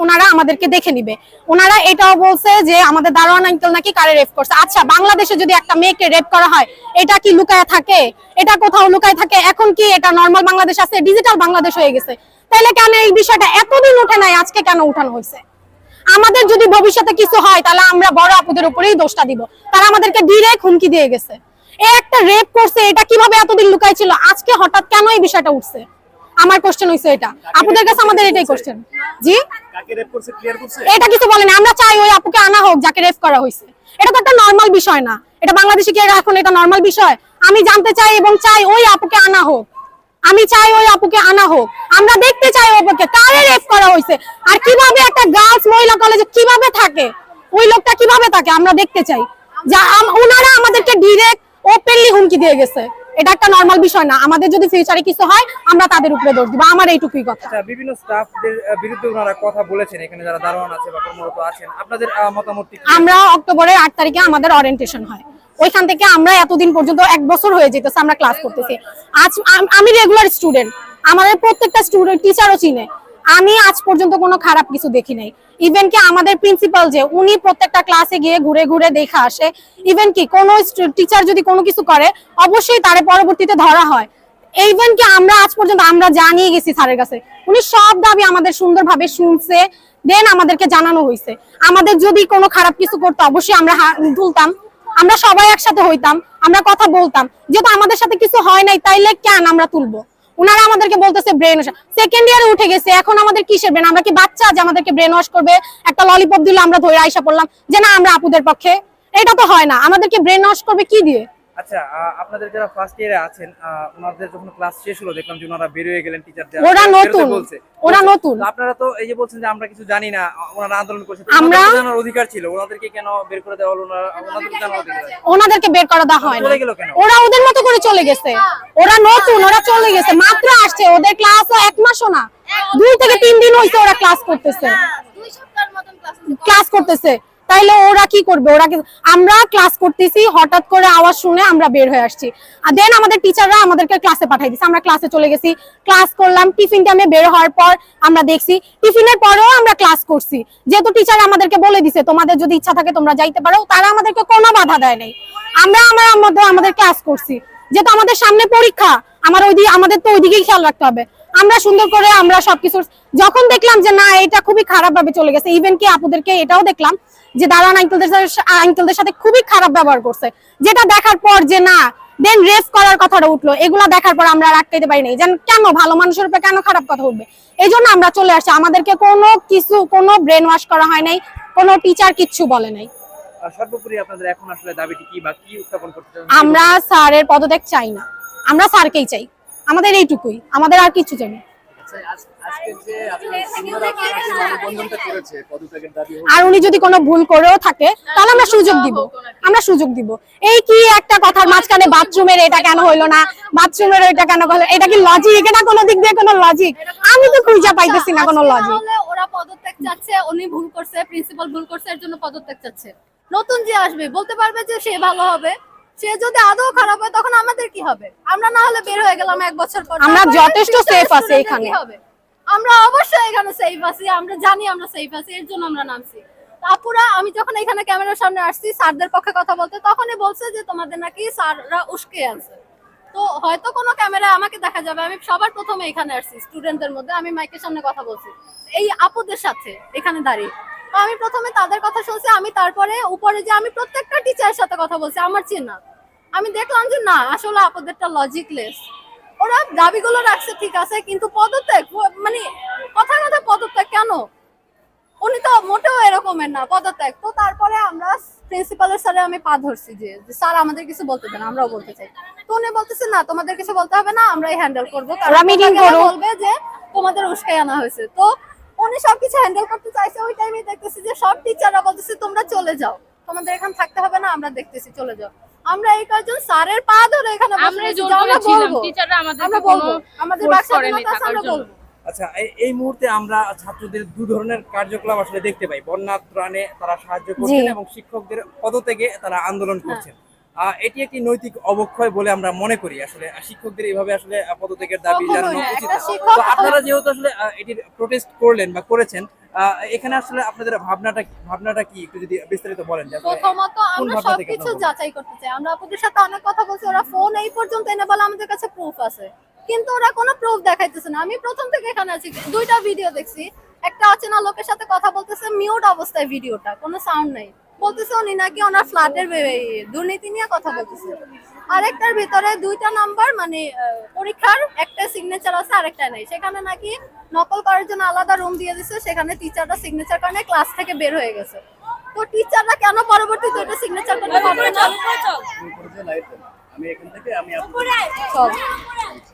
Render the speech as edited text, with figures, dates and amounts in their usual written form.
ওনারা আমাদেরকে দেখে নিবে। ওনারা এটাও বলছে যে আমাদের দারোয়ান আঙ্কেল নাকি কারে রেপ করছে। আচ্ছা, বাংলাদেশে যদি একটা মেয়েকে রেপ করা হয় এটা কি লুকায় থাকে? এটা কোথাও লুকায় থাকে? এখন কি এটা নর্মাল বাংলাদেশ আছে? ডিজিটাল বাংলাদেশ হয়ে গেছে। তাহলে কেন এই বিষয়টা এতদিন উঠে নাই, আজকে কেন উঠানো হয়েছে? আমাদের যদি ভবিষ্যতে কিছু হয় তাহলে আমরা বড় আপুদের উপরেই দোষটা দিব। তারা আমাদেরকে ডিরেক্ট হুমকি দিয়ে গেছে। একটা রেপ করছে, এটা কিভাবে এতদিন লুকাই ছিল, আজকে হঠাৎ কেন এই বিষয়টা উঠছে? আমার কোশ্চেন হইছে এটা, আপুদের কাছে আমাদের এটাই কোশ্চেন। জি, কাকে রেপ করছে ক্লিয়ার করছে? এটা কিছু বলেন, আমরা চাই ওই আপুকে আনা হোক যাকে রেপ করা হয়েছে। এটা তো একটা নরমাল বিষয় না, এটা বাংলাদেশে কি এখন এটা নরমাল বিষয়? আমি জানতে চাই এবং চাই ওই আপুকে আনা হোক। আমি চাই ওই আপুকে আনা হোক। আমরা দেখতে চাই ওকে কারে রেপ করা হয়েছে, আর কিভাবে একটা গার্লস মহিলা কলেজে কিভাবে থাকে, ওই লোকটা কিভাবে থাকে আমরা দেখতে চাই। যা ওনারা আমাদেরকে ডিরেক্ট ওপেনলি হুমকি দিয়ে গেছে। এটা একটা নরমাল বিষয় না। আমাদের যদি ফিউচারে কিছু হয় আমরা তাদের উপরে দোষ দিব, আমার এইটুকুই কথা। আচ্ছা, বিভিন্ন স্টাফদের বিরুদ্ধে ওনারা কথা বলেছেন, এখানে যারা দারোয়ান আছে বা কর্মরত আছেন, আপনাদের মতামত কি? আমরা অক্টোবরের 8 তারিখে আমাদের ওরিয়েন্টেশন হয়, ওইখান থেকে আমরা এতদিন পর্যন্ত 1 বছর হয়ে যেতেছে আমরা ক্লাস করতেছি। আজ আমি রেগুলার স্টুডেন্ট, আমাদের প্রত্যেকটা স্টুডেন্ট টিচারও চিনে। আমি আজ পর্যন্ত কোনো খারাপ কিছু দেখি নাই। ইভেন কি আমাদের প্রিন্সিপাল যে উনি প্রত্যেকটা ক্লাসে গিয়ে ঘুরে ঘুরে দেখা আসে। ইভেন কি কোনো টিচার যদি কোনো কিছু করে অবশ্যই তারে পরবর্তীতে ধরা হয়। ইভেন কি আমরা আজ পর্যন্ত আমরা জানিয়ে গেছি স্যারের কাছে, উনি সব দাবি আমাদের সুন্দরভাবে শুনছে, দেন আমাদেরকে জানানো হয়েছে। আমাদের যদি কোনো খারাপ কিছু করতো অবশ্যই আমরা তুলতাম, আমরা সবাই একসাথে হইতাম, আমরা কথা বলতাম। যেহেতু আমাদের সাথে কিছু হয় নাই তাইলে কেন আমরা তুলবো? ওনারা আমাদেরকে বলতেছে ব্রেন ওয়াশ, সেকেন্ড ইয়ারে উঠে গেছে, এখন আমাদের কিসের ব্রেন? আমরা কি বাচ্চা যে আমাদেরকে ব্রেন ওয়াশ করবে? একটা ললিপপ দিলে আমরা ধরে আইসা পড়লাম যে না আমরা আপুদের পক্ষে? এটা তো হয় না। আমাদেরকে ব্রেন ওয়াশ করবে কি দিয়ে? আচ্ছা, আপনাদের যারা ফার্স্ট ইয়ারে আছেন, ওনাদের যখন ক্লাস শেষ হলো দেখলাম যে ওনারা বের হয়ে গেলেন, টিচারদের ওরা নতুন, ওরা নতুন। আপনারা তো এই যে বলছেন যে আমরা কিছু জানি না, ওনারা আন্দোলন করছে, আমরা জানার অধিকার ছিল, ওনাদেরকে কেন বের করে দেওয়া হলো? ওনাদেরকে জানার অধিকার আছে। ওনাদেরকে বের করা দেওয়া হয় না, ওরা ওদের মতো করে চলে গেছে। ওরা নতুন, ওরা চলে গেছে, মাত্র আসছে। ওদের ক্লাসও 1 মাসও না, 2 থেকে 3 দিন হইছে ওরা ক্লাস করতেছে, 2 সপ্তাহের মতন ক্লাস করতেছে। তাইলে ওরা কি করবে? আমরা ক্লাস করতেছি, হঠাৎ করে আওয়াজ শুনে আমরা বের হয়ে আসছি। আর দেন আমাদের টিচাররা আমাদেরকে ক্লাসে পাঠাই দিয়েছে, আমরা ক্লাসে চলে গেছি, ক্লাস করলাম। টিফিন টাইমে বের হওয়ার পর আমরা দেখছি, টিফিনের পরেও আমরা ক্লাস করছি। যেহেতু টিচার আমাদেরকে বলে দিছে তোমাদের যদি ইচ্ছা থাকে তোমরা যাইতে পারো, তারা আমাদেরকে কোনো বাধা দেয় নাই। আমরা আমাদের ক্লাস করছি। যেহেতু আমাদের সামনে পরীক্ষা, আমাদের তো ওইদিকেই খেয়াল রাখতে হবে। আমরা সুন্দর করে আমরা সবকিছু যখন দেখলাম যে না এটা খুবই খারাপ ভাবে চলে গেছে, ইভেন কি আপুদেরকে এটাও দেখলাম যে দারোয়ান আঙ্কেলদের সাথে খুবই খারাপ ব্যবহার করছে। যেটা দেখার পর যে না দেন রেপ করার কথাটা উঠলো, এগুলা দেখার পর আমরা রাখতে পারি নাই। যেন কেন ভালো মানুষের উপরে কেন খারাপ কথা উঠবে, এই জন্য আমরা চলে আসছি। আমাদেরকে কোনো ব্রেন ওয়াশ করা হয় নাই, কোনো টিচার কিচ্ছু বলে নাই। সর্বোপরি আপনাদের এখন আসলে দাবিটি কি বা কি উত্থাপন করতে চান? আমরা স্যারের পদত্যাগ চাই না, আমরা স্যারকেই চাই, আমাদের এইটুকুই, আমাদের আর কিছু চাই না। আর উনি যদি কোনো ভুল করেও থাকে তাহলে আমরা সুযোগ দিব। এই কি একটা কথার মাঝখানে বাথরুমের এটা কেন হইলো না, বাথরুমের এটা কেন হলো, এটা কি লজিক? এটা কোনো দিক দিয়ে কোনো লজিক? আমি তো খুঁজে পাইতেছি না কোনো লজিক। ওরা পদত্যাগ চাচ্ছে, উনি ভুল করছে, প্রিন্সিপাল ভুল করছে, এর জন্য পদত্যাগ চাচ্ছে। নতুন যে আসবে বলতে পারবে যে সে ভালো হবে, সে যদি আদৌ খারাপ হয় তখন আমাদের কি হবে? আমরা না হলে বের হয়ে গেলাম 1 বছর পর, আমরা যথেষ্ট সেফ আছি এখানে। আমরা অবশ্যই এখানে সেফ আছি, আমরা জানি আমরা সেফ আছি, এর জন্য আমরা নামছি। আপুরা, আমি যখন এখানে ক্যামেরার সামনে আসছি স্যারদের পক্ষে কথা বলতে, তখনই বলছে যে তোমাদের নাকি স্যাররা উস্কে আছে। তো হয়তো কোনো ক্যামেরায় আমাকে দেখা যাবে, আমি সবার প্রথমে এখানে আসছি স্টুডেন্টদের মধ্যে, আমি মাইকের সামনে কথা বলছি এই আপুদের সাথে এখানে দাঁড়িয়ে। তো আমি প্রথমে তাদের কথা শুনছি, আমি তারপরে উপরে যে আমি প্রত্যেকটা টিচারের সাথে কথা বলছি আমার চেনা। আমি দেখলাম যে না আসলে আপুদেরটা লজিকলেস। ওরা দাবিগুলো রাখছে ঠিক আছে, কিন্তু পদত্যাগ মানে কথা পদত্যাগ কেন? উনি তো মোটেও এরকমের না পদত্যাগ। তো তারপরে আমরা প্রিন্সিপালের স্যারে আমি পা ধরছি যে স্যার আমাদের কিছু বলতে দেন, আমরাও বলতে চাই। তো উনি বলতেছে না তোমাদের কিছু বলতে হবে না, আমরাই হ্যান্ডেল করবো, বলবে যে তোমাদের উস্কাই আনা হয়েছে। তো উনি সবকিছু হ্যান্ডেল করতে চাইছে। ওই টাইমে দেখতেছি যে সব টিচাররা বলতেছে তোমরা চলে যাও, তোমাদের এখানে থাকতে হবে না, আমরা দেখতেছি চলে যাও। আমরা এই কয়েকজন স্যারের পা ধরে এখানে আচ্ছা, এই মুহূর্তে আমরা ছাত্রদের 2 ধরনের কার্যকলাপ আসলে দেখতে পাই। বন্যা ত্রাণে তারা সাহায্য করছেন এবং শিক্ষকদের পদত্যাগে তারা আন্দোলন করছেন। এটি একটি নৈতিক অবক্ষয় বলে আমরা মনে করি। আসলে শিক্ষকদের এইভাবে আসলে পদত্যাগের দাবি কখনোই জানানো না। উচিত একটা না। শিক্ষক তো আপনারা যেহেতু আসলে এটির প্রোটেস্ট করলেন বা করেছেন, এখানে আসলে আপনাদের ভাবনাটা কি একটু যদি বিস্তারিত বলেন যে আসলে প্রথমত কোন আমরা ভাবনা থেকে সবকিছু আপনারা বলছেন? যাচাই করতে চাই। আমরা আপুদের সাথে অনেক কথা বলছি, ওরা ফোন এই পর্যন্ত এনে বলে আমাদের কাছে প্রুফ আছে, কিন্তু ওরা কোনো প্রুফ দেখাইতেছে না। আমি প্রথম থেকে এখানে আছি, দুইটা ভিডিও দেখছি। একটা অচেনা লোকের সাথে কথা বলতেছে মিউট অবস্থায়, ভিডিওটা কোনো সাউন্ড নাই, বলতেছে উনি নাকি ওনার ফ্ল্যাটের দুর্নীতি নিয়ে কথা বলতেছে। আরেকটার ভিতরে দুইটা নাম্বার মানে পরীক্ষার একটা সিগনেচার আছে আরেকটা নেই, সেখানে নাকি নকল করার জন্য আলাদা রুম দিয়ে দিচ্ছে, সেখানে টিচারটা সিগনেচার কারণে ক্লাস থেকে বের হয়ে গেছে। তো টিচাররা কেন পরবর্তীতে এটা সিগনেচার করতে পারবে না? আমি এখান থেকে আমি চল।